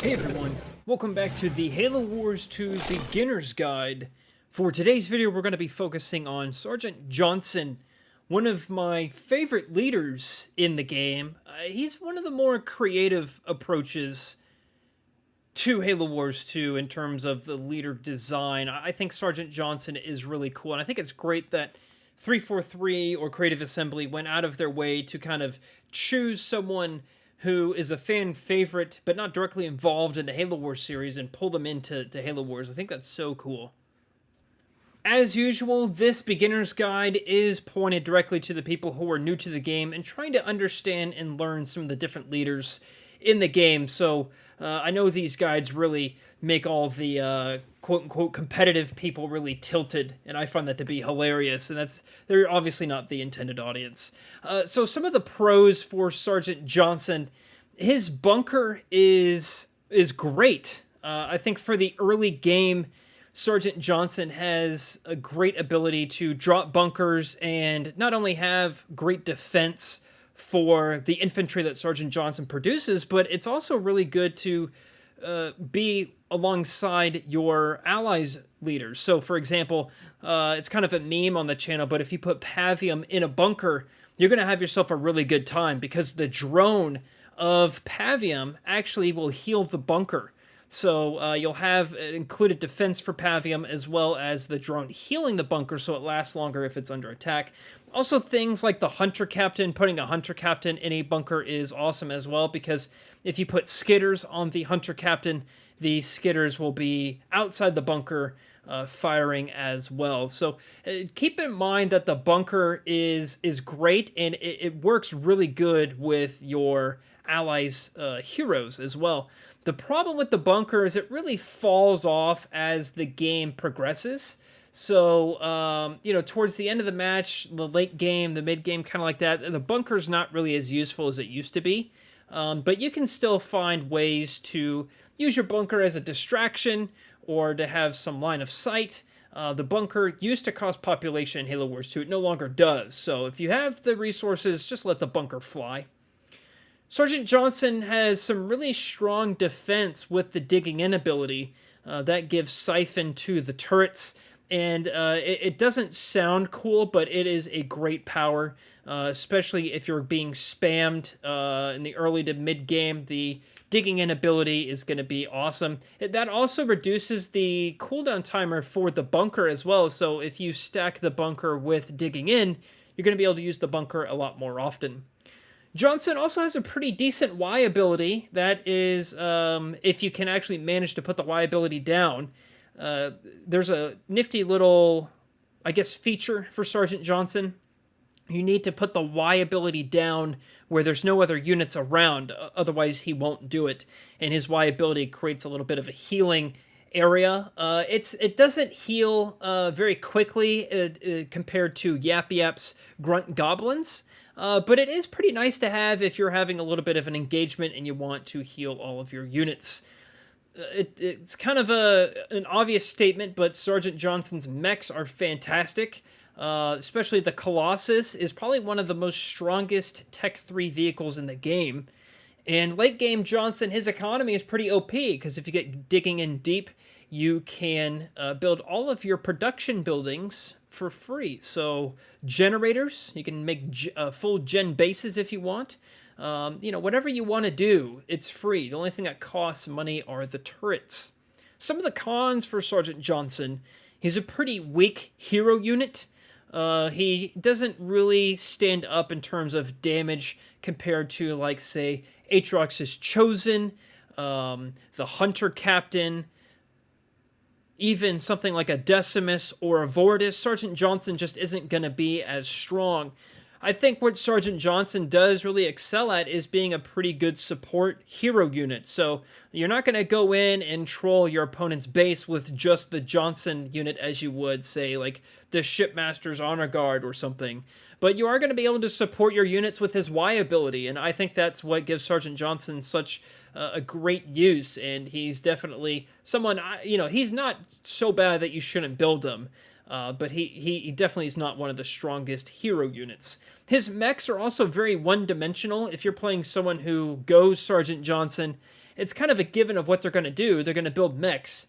Hey everyone, welcome back to the Halo Wars 2 Beginner's Guide. For today's video, we're going to be focusing on Sergeant Johnson, one of my favorite leaders in the game. He's one of the more creative approaches to Halo Wars 2 in terms of the leader design. I think Sergeant Johnson is really cool, and I think it's great that 343 or Creative Assembly went out of their way to kind of choose someone who is a fan favorite but not directly involved in the Halo Wars series and pull them into Halo Wars. I think that's so cool. As usual, this beginner's guide is pointed directly to the people who are new to the game and trying to understand and learn some of the different leaders in the game. So I know these guides really make all the quote-unquote competitive people really tilted, and I find that to be hilarious, and they're obviously not the intended audience. So some of the pros for Sergeant Johnson: his bunker is great. I think for the early game, Sergeant Johnson has a great ability to drop bunkers and not only have great defense for the infantry that Sergeant Johnson produces, but it's also really good to be alongside your allies' leaders. So, for example, it's kind of a meme on the channel, but if you put Pavium in a bunker, you're going to have yourself a really good time because the drone of Pavium actually will heal the bunker. So you'll have an included defense for Pavium as well as the drone healing the bunker so it lasts longer if it's under attack. Also, things like the Hunter Captain, putting a Hunter Captain in a bunker is awesome as well, because if you put skidders on the Hunter Captain, the skidders will be outside the bunker firing as well. So keep in mind that the bunker is great, and it works really good with your allies' heroes as well. The problem with the bunker is it really falls off as the game progresses. So, towards the end of the match, the late game, the mid game, kind of like that, the bunker's not really as useful as it used to be. But you can still find ways to use your bunker as a distraction or to have some line of sight. The bunker used to cost population in Halo Wars 2. It no longer does. So if you have the resources, just let the bunker fly. Sergeant Johnson has some really strong defense with the digging in ability. That gives siphon to the turrets. And it doesn't sound cool, but it is a great power, especially if you're being spammed in the early to mid game. The digging in ability is going to be awesome. That also reduces the cooldown timer for the bunker as well. So if you stack the bunker with digging in, you're going to be able to use the bunker a lot more often. Johnson also has a pretty decent Y ability. That is, if you can actually manage to put the Y ability down. There's a nifty little, I guess, feature for Sergeant Johnson. You need to put the Y ability down where there's no other units around, otherwise he won't do it. And his Y ability creates a little bit of a healing area. It doesn't heal very quickly compared to Yap Yap's Grunt Goblins. But it is pretty nice to have if you're having a little bit of an engagement and you want to heal all of your units. It's kind of an obvious statement, but Sergeant Johnson's mechs are fantastic. Especially the Colossus is probably one of the most strongest Tech 3 vehicles in the game. And late game Johnson, his economy is pretty OP, because if you get digging in deep, you can build all of your production buildings for free. So generators, you can make full gen bases if you want. Whatever you want to do, it's free. The only thing that costs money are the turrets. Some of the cons for Sergeant Johnson: he's a pretty weak hero unit. He doesn't really stand up in terms of damage compared to, like, say, Aatrox's Chosen, the Hunter Captain, even something like a Decimus or a Vortis. Sergeant Johnson just isn't going to be as strong. I think what Sergeant Johnson does really excel at is being a pretty good support hero unit. So you're not going to go in and troll your opponent's base with just the Johnson unit as you would, say, like the Shipmaster's Honor Guard or something. But you are going to be able to support your units with his Y ability, and I think that's what gives Sergeant Johnson such a great use, and he's definitely someone, he's not so bad that you shouldn't build him. But he definitely is not one of the strongest hero units. His mechs are also very one-dimensional. If you're playing someone who goes Sergeant Johnson it's kind of a given of what they're going to do. They're going to build mechs.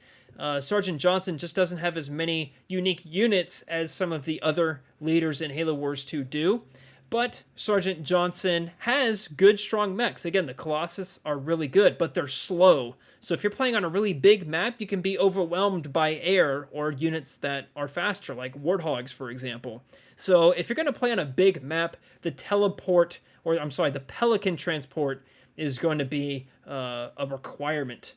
Sergeant Johnson just doesn't have as many unique units as some of the other leaders in Halo Wars 2 do. But Sergeant Johnson has good, strong mechs. Again, the Colossus are really good, but they're slow. So if you're playing on a really big map, you can be overwhelmed by air or units that are faster, like Warthogs, for example. So if you're going to play on a big map, the Pelican transport is going to be a requirement.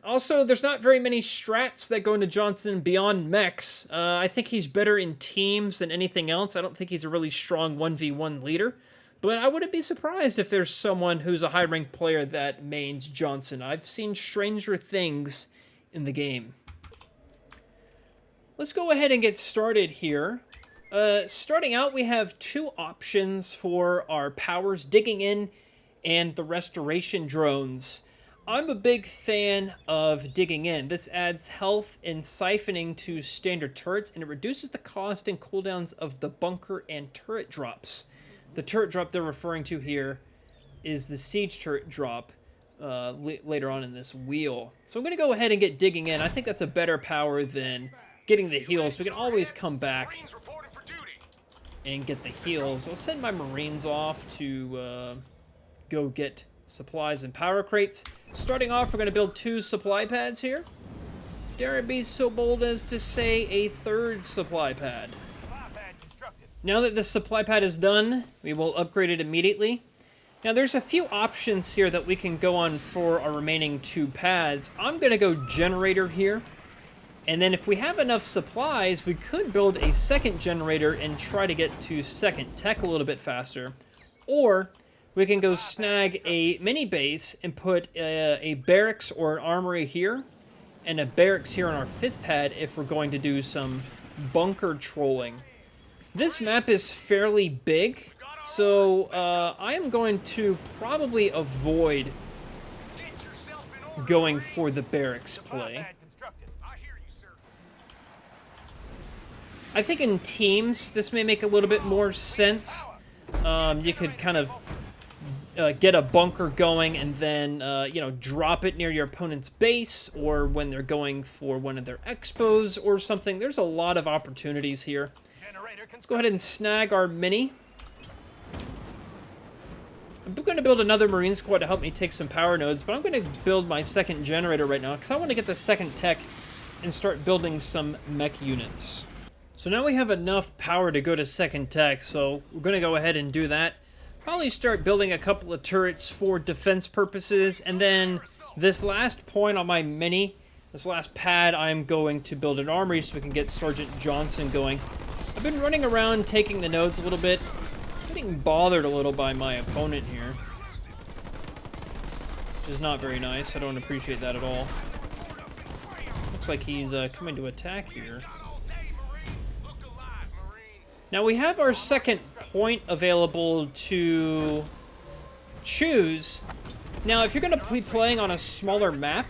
Also, there's not very many strats that go into Johnson beyond mechs. I think he's better in teams than anything else. I don't think he's a really strong 1v1 leader. But I wouldn't be surprised if there's someone who's a high-ranked player that mains Johnson. I've seen stranger things in the game. Let's go ahead and get started here. Starting out, we have two options for our powers, digging in and the restoration drones. I'm a big fan of digging in. This adds health and siphoning to standard turrets, and it reduces the cost and cooldowns of the bunker and turret drops. The turret drop they're referring to here is the siege turret drop later on in this wheel. So I'm going to go ahead and get digging in. I think that's a better power than getting the heals. We can always come back and get the heals. I'll send my Marines off to go get supplies and power crates. Starting off, we're going to build 2 supply pads here. Dare I be so bold as to say a 3rd supply pad. Now that the supply pad is done, we will upgrade it immediately. Now there's a few options here that we can go on for our remaining 2 pads. I'm going to go generator here. And then if we have enough supplies, we could build a 2nd generator and try to get to 2nd tech a little bit faster. Or we can go snag a mini base and put a barracks or an armory here and a barracks here on our 5th pad if we're going to do some bunker trolling. This map is fairly big, so I am going to probably avoid going for the barracks play. I think in teams, this may make a little bit more sense. You could kind of get a bunker going and then, drop it near your opponent's base, or when they're going for one of their expos or something. There's a lot of opportunities here. Let's go ahead and snag our mini. I'm going to build another Marine squad to help me take some power nodes, but I'm going to build my 2nd generator right now because I want to get the 2nd tech and start building some mech units. So now we have enough power to go to 2nd tech, so we're going to go ahead and do that. Probably start building a couple of turrets for defense purposes, and then this last point on my mini, this last pad, I'm going to build an armory so we can get Sergeant Johnson going. I've been running around taking the nodes a little bit, getting bothered a little by my opponent here, which is not very nice. I don't appreciate that at all. Looks like he's coming to attack here. Now we have our 2nd point available to choose. Now if you're going to be playing on a smaller map,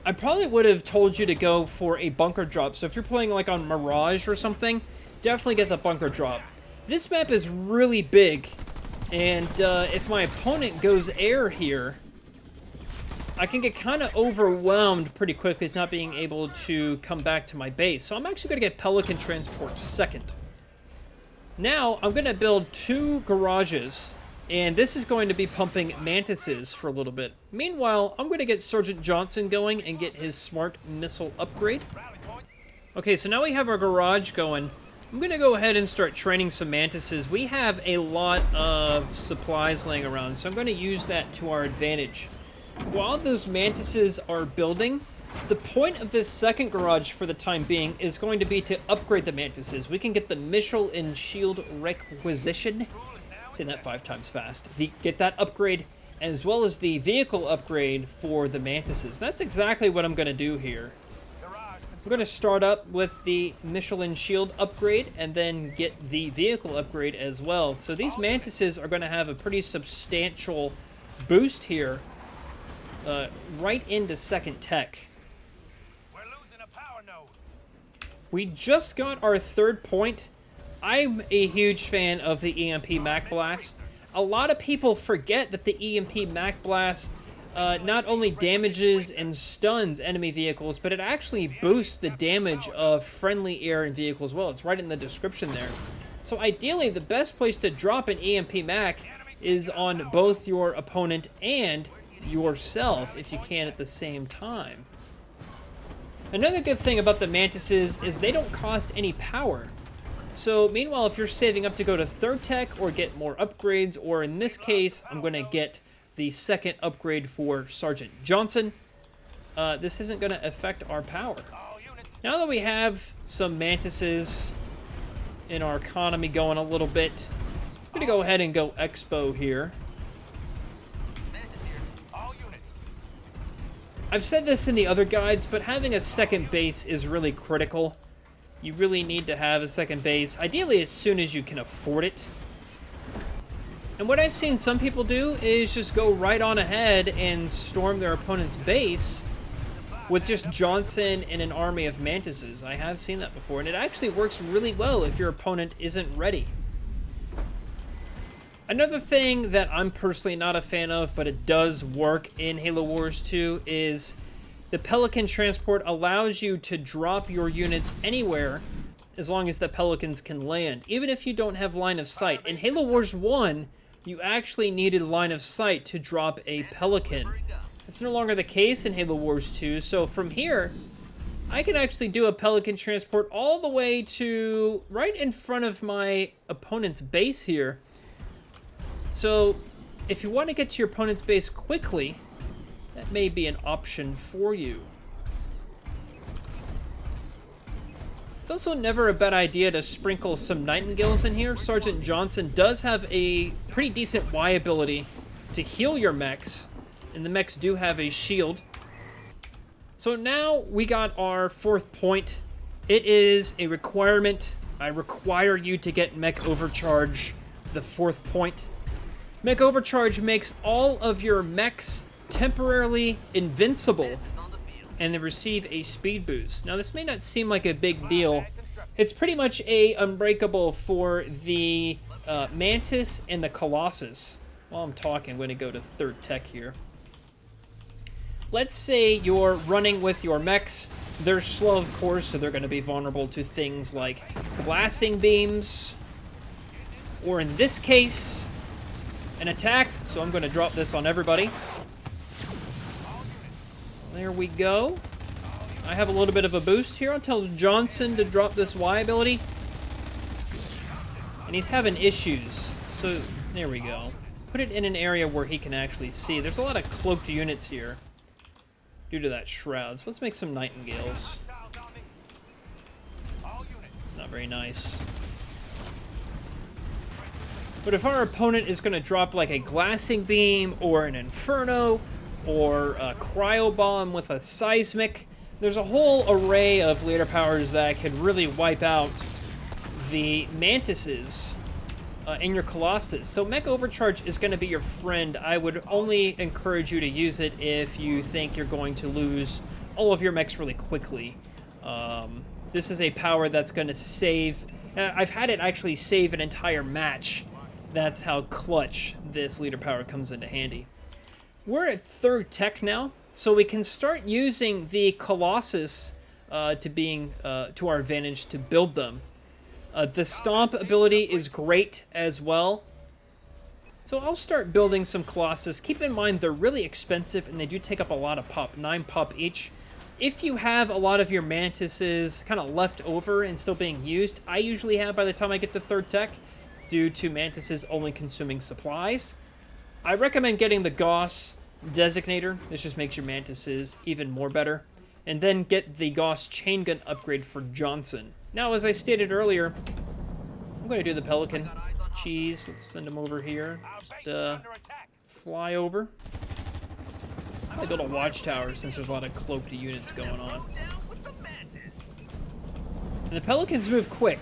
I probably would have told you to go for a bunker drop. So if you're playing like on Mirage or something, definitely get the bunker drop. This map is really big, and if my opponent goes air here, I can get kind of overwhelmed pretty quickly with not being able to come back to my base. So I'm actually going to get Pelican Transport 2nd. Now, I'm going to build 2 garages, and this is going to be pumping Mantises for a little bit. Meanwhile, I'm going to get Sergeant Johnson going and get his smart missile upgrade. Okay, so now we have our garage going. I'm going to go ahead and start training some Mantises. We have a lot of supplies laying around, so I'm going to use that to our advantage. While those Mantises are building, the point of this 2nd garage for the time being is going to be to upgrade the Mantises. We can get the Missile and Shield Requisition. Say that 5 times fast. Get that upgrade, as well as the vehicle upgrade for the Mantises. That's exactly what I'm going to do here. We're going to start up with the Missile and Shield upgrade, and then get the vehicle upgrade as well. So these Mantises are going to have a pretty substantial boost here. Right into 2nd tech. We're losing a power node. We just got our 3rd point. I'm a huge fan of the EMP Mac Blast. A lot of people forget that the EMP Mac Blast not only damages and stuns enemy vehicles, but it actually boosts the damage of friendly air and vehicles as well. It's right in the description there. So ideally, the best place to drop an EMP Mac is on both your opponent and yourself, if you can at the same time. Another good thing about the Mantises is they don't cost any power. So meanwhile, if you're saving up to go to 3rd Tech or get more upgrades, or in this case, I'm going to get the 2nd upgrade for Sergeant Johnson, this isn't going to affect our power. Now that we have some Mantises in our economy going a little bit, I'm going to go ahead and go Expo here. I've said this in the other guides, but having a 2nd base is really critical. You really need to have a 2nd base, ideally as soon as you can afford it. And what I've seen some people do is just go right on ahead and storm their opponent's base with just Johnson and an army of Mantises. I have seen that before, and it actually works really well if your opponent isn't ready. Another thing that I'm personally not a fan of, but it does work in Halo Wars 2, is the Pelican transport allows you to drop your units anywhere as long as the Pelicans can land, even if you don't have line of sight. In Halo Wars 1, you actually needed line of sight to drop a Pelican. That's no longer the case in Halo Wars 2, so from here, I can actually do a Pelican transport all the way to right in front of my opponent's base here. So if you want to get to your opponent's base quickly, that may be an option for you. It's also never a bad idea to sprinkle some Nightingales in here. Sergeant Johnson does have a pretty decent Y ability to heal your mechs, and the mechs do have a shield. So now we got our 4th point. It is a requirement. I require you to get Mech Overcharge, the 4th point. Mech Overcharge makes all of your mechs temporarily invincible, and they receive a speed boost. Now, this may not seem like a big deal. It's pretty much a unbreakable for the Mantis and the Colossus. While I'm talking, I'm going to go to 3rd Tech here. Let's say you're running with your mechs. They're slow, of course, so they're going to be vulnerable to things like glassing beams, or in this case, an attack. So I'm going to drop this on everybody. There we go. I have a little bit of a boost here. I'll tell Johnson to drop this Y ability. And he's having issues. So there we go. Put it in an area where he can actually see. There's a lot of cloaked units here due to that shroud. So let's make some Nightingales. It's not very nice. But if our opponent is going to drop like a glassing beam or an inferno or a cryo bomb with a seismic, there's a whole array of leader powers that could really wipe out the Mantises and your Colossus. So Mech Overcharge is going to be your friend. I would only encourage you to use it if you think you're going to lose all of your mechs really quickly. This is a power that's going to save... I've had it actually save an entire match. That's how clutch this leader power comes into handy. We're at 3rd Tech now, so we can start using the Colossus to our advantage to build them. The Stomp ability is great as well. So I'll start building some Colossus. Keep in mind they're really expensive and they do take up a lot of pop, 9 pop each. If you have a lot of your Mantises kind of left over and still being used, I usually have by the time I get to 3rd Tech, due to Mantises only consuming supplies. I recommend getting the Gauss Designator. This just makes your Mantises even more better. And then get the Gauss Chain Gun upgrade for Johnson. Now, as I stated earlier, I'm going to do the Pelican. Cheese, let's send him over here. Just fly over. I build a watchtower since there's a lot of cloaked units going on. And the Pelicans move quick.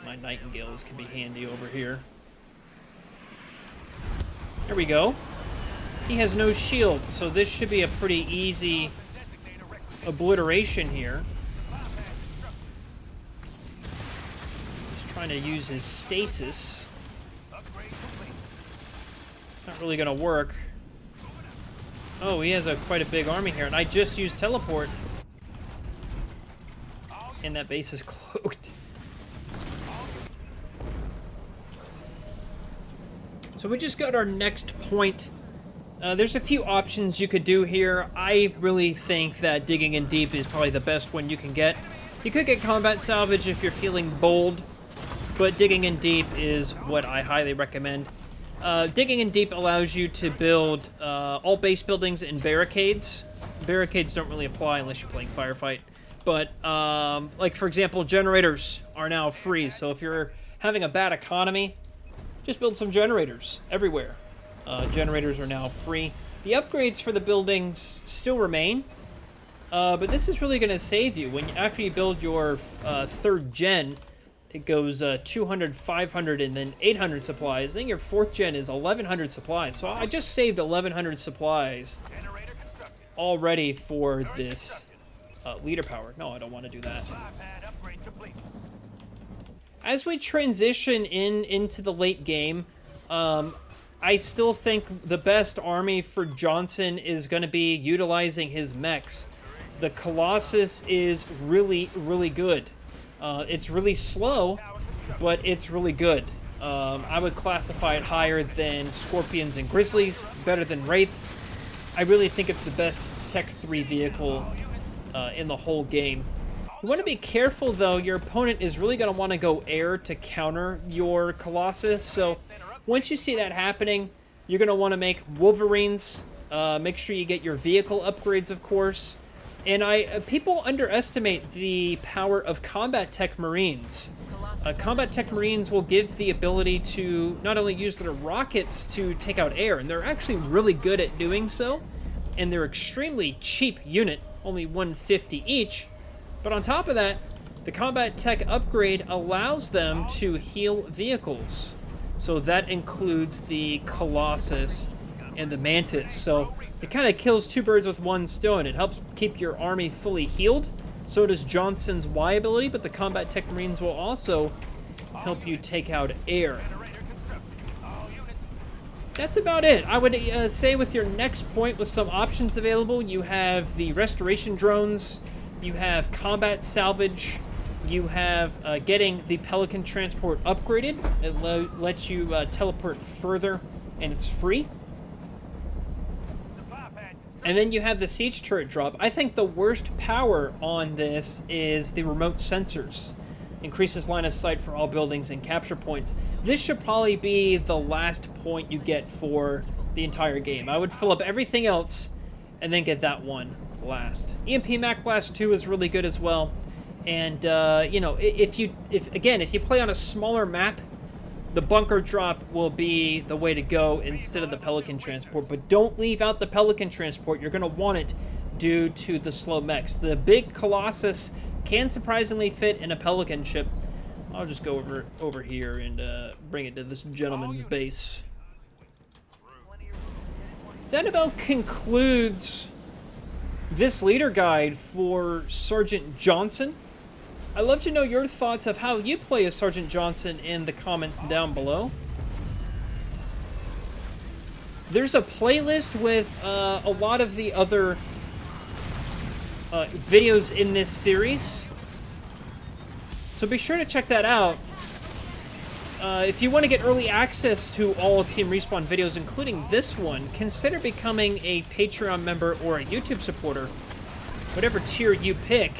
My Nightingales can be handy over here. There we go. He has no shield, so this should be a pretty easy obliteration here. Just trying trying to use his stasis. Not really gonna work. Oh, he has quite a big army here, and I just used teleport. And that base is cloaked. So we just got our next point. There's a few options you could do here. I really think that digging in deep is probably the best one you can get. You could get combat salvage if you're feeling bold, but digging in deep is what I highly recommend. Digging in deep allows you to build all base buildings and barricades. Barricades don't really apply unless you're playing Firefight. But, like, for example, generators are now free. So if you're having a bad economy, just build some generators everywhere. Generators are now free. The upgrades for the buildings still remain. But this is really going to save you. After you build your third gen, it goes 200, 500, and then 800 supplies. I think your fourth gen is 1100 supplies. So I just saved 1100 supplies already for this leader power. No, I don't want to do that. As we transition into the late game, I still think the best army for Johnson is going to be utilizing his mechs. The Colossus is really, really good. It's really slow, but it's really good. I would classify it higher than Scorpions and Grizzlies, better than Wraiths. I really think it's the best Tech 3 vehicle in the whole game. You want to be careful, though. Your opponent is really going to want to go air to counter your Colossus. So once you see that happening, you're going to want to make Wolverines. Make sure you get your vehicle upgrades, of course. And people underestimate the power of Combat Tech Marines. Combat Tech Marines will give the ability to not only use their rockets to take out air, and they're actually really good at doing so, and they're extremely cheap unit, only 150 each. But on top of that, the Combat Tech upgrade allows them to heal vehicles. So that includes the Colossus and the Mantis. So it kind of kills two birds with one stone. It helps keep your army fully healed. So does Johnson's Y ability, but the Combat Tech Marines will also help you take out air. That's about it. I would say with your next point, with some options available, you have the restoration drones, you have combat salvage, you have getting the Pelican transport upgraded. It lets you teleport further, and it's free. And then you have the siege turret drop. I think the worst power on this is the remote sensors. Increases line of sight for all buildings and capture points. This should probably be the last point you get for the entire game. I would fill up everything else and then get that one last. EMP Mac Blast 2 is really good as well. And, you know, if you play on a smaller map, the bunker drop will be the way to go instead of the Pelican transport. But don't leave out the Pelican transport. You're going to want it due to the slow mechs. The big Colossus can surprisingly fit in a Pelican ship. I'll just go over here and bring it to this gentleman's base. That about concludes this leader guide for Sergeant Johnson. I'd love to know your thoughts of how you play as Sergeant Johnson in the comments down below. There's a playlist with a lot of the other videos in this series, so be sure to check that out. If you want to get early access to all Team Respawn videos, including this one, consider becoming a Patreon member or a YouTube supporter. Whatever tier you pick,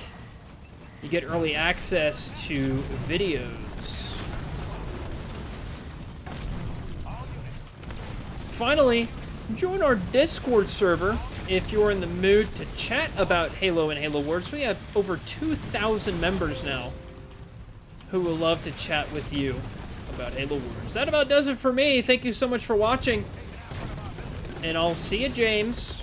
you get early access to videos. Finally, join our Discord server if you're in the mood to chat about Halo and Halo Wars. We have over 2,000 members now who will love to chat with you about Halo Wars. That about does it for me. Thank you so much for watching, and I'll see you, James.